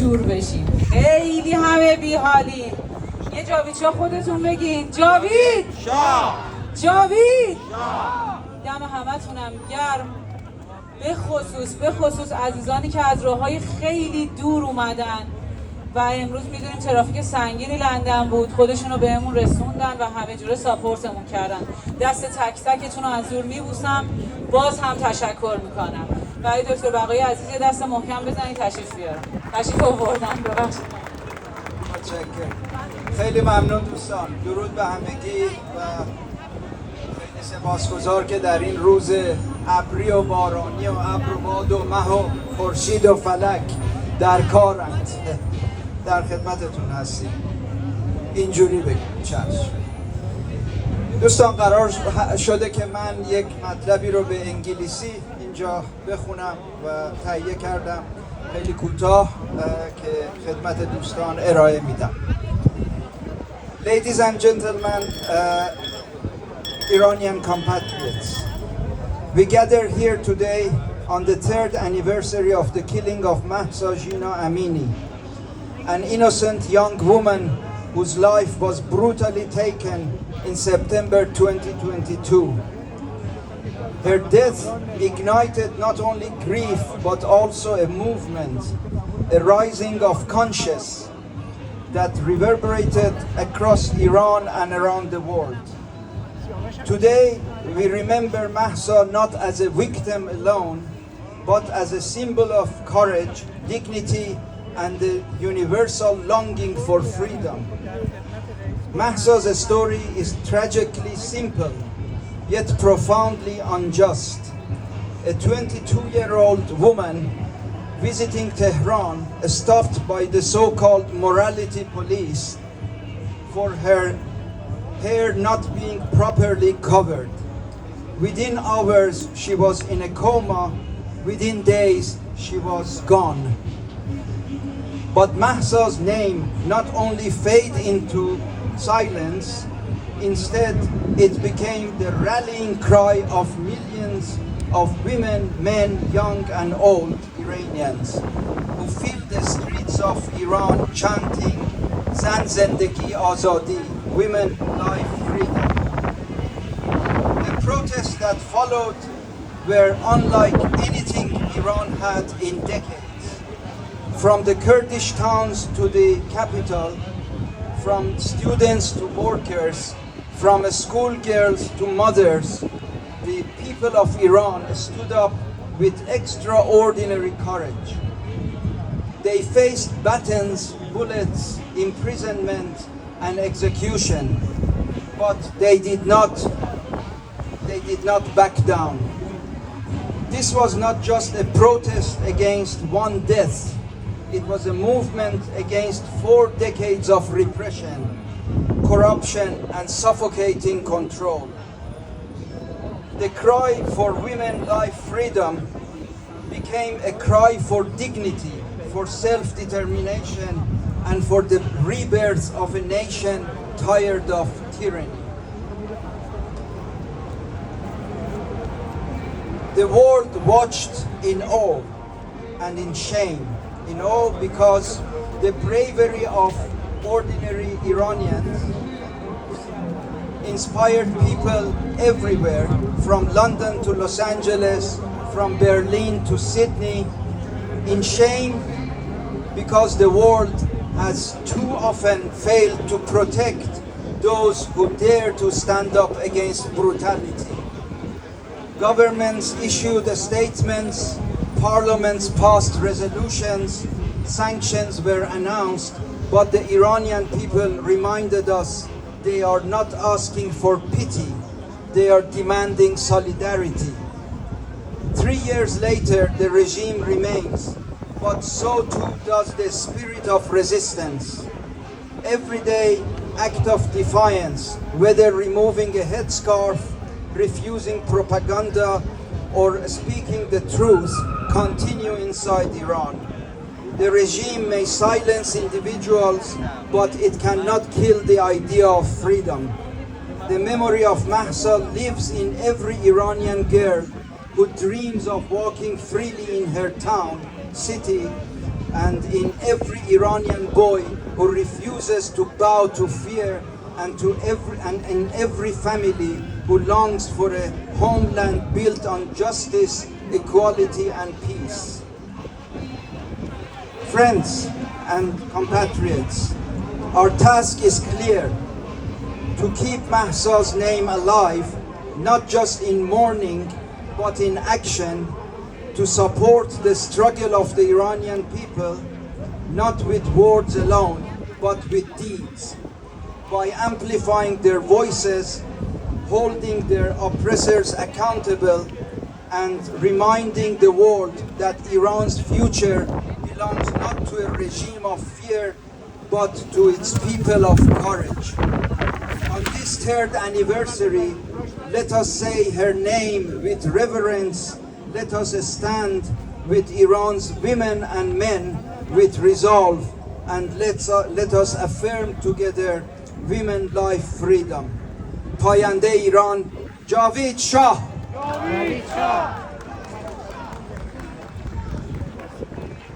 جور بشیم. خیلی همه بیحالی. یه جاویدشاه خودتون بگین. جاوید شاه، جاوید شاه. دم همتونم گرم. به خصوص عزیزانی که از راههای خیلی دور اومدن و امروز میدونیم ترافیک سنگینی لندن بود، خودشونو بهمون رسوندن و همه جوره ساپورتمون کردن. دست تک تکتون رو از دور میبوسم، باز هم تشکر میکنم. برای دکتر بقایی عزیز یه دست محکم بزنید تشریف بیارم. تشریف آوردن. ببخشید. متشکرم. خیلی ممنون دوستان. درود به همگی و خیلی سپاسگزار که در این روز ابری و بارانی و ابر و باد و مه و خورشید و فلک در کارند. در خدمتتون هستیم. اینجوری بگیم. چشم. دوستان قرار شده که من یک مطلبی رو به انگلیسی اینجا بخونم و تهیه کردم، خیلی کوتاه که خدمت دوستان ارائه میدم. Ladies and gentlemen, Iranian compatriots, we gather here today on the 3rd anniversary of the killing of Mehsa Amini, an innocent young woman whose life was brutally taken in September 2022. Her death ignited not only grief but also a movement, a rising of conscience that reverberated across Iran and around the world. Today, we remember Mehsa not as a victim alone, but as a symbol of courage, dignity, and the universal longing for freedom. Mehsa's story is tragically simple, yet profoundly unjust. A 22-year-old woman visiting Tehran, stopped by the so-called morality police for her hair not being properly covered. Within hours, she was in a coma. Within days, she was gone. But Mehsa's name not only faded into silence, instead it became the rallying cry of millions of women, men, young and old Iranians who fill the streets of Iran chanting Zan Zendegi Azadi, women, life, freedom. The protests that followed were unlike anything Iran had in decades. From the Kurdish towns to the capital, from students to workers, from schoolgirls to mothers, the people of Iran stood up with extraordinary courage. They faced batons, bullets, imprisonment, and execution, but they did not back down. This was not just a protest against one death. It was a movement against 4 decades of repression, corruption, and suffocating control. The cry for women, life, freedom became a cry for dignity, for self-determination, and for the rebirth of a nation tired of tyranny. The world watched in awe and in shame. In awe because the bravery of ordinary Iranians inspired people everywhere, from London to Los Angeles, from Berlin to Sydney. In shame because the world has too often failed to protect those who dare to stand up against brutality. Governments issued statements, parliaments passed resolutions, sanctions were announced, but the Iranian people reminded us they are not asking for pity, they are demanding solidarity. 3 years later, the regime remains, but so too does the spirit of resistance. Everyday act of defiance, whether removing a headscarf, refusing propaganda, or speaking the truth, continue inside Iran. The regime may silence individuals, but it cannot kill the idea of freedom. The memory of Mehsa lives in every Iranian girl who dreams of walking freely in her town, city, and in every Iranian boy who refuses to bow to fear, and in every family who longs for a homeland built on justice, equality, and peace. Friends and compatriots, our task is clear: to keep Mehsa's name alive, not just in mourning, but in action, to support the struggle of the Iranian people, not with words alone, but with deeds, by amplifying their voices, holding their oppressors accountable, and reminding the world that Iran's future belongs not to a regime of fear, but to its people of courage. On this third anniversary, let us say her name with reverence. Let us stand with Iran's women and men with resolve, and let us affirm together women, life, freedom. پاینده ایران، جاوید شاه!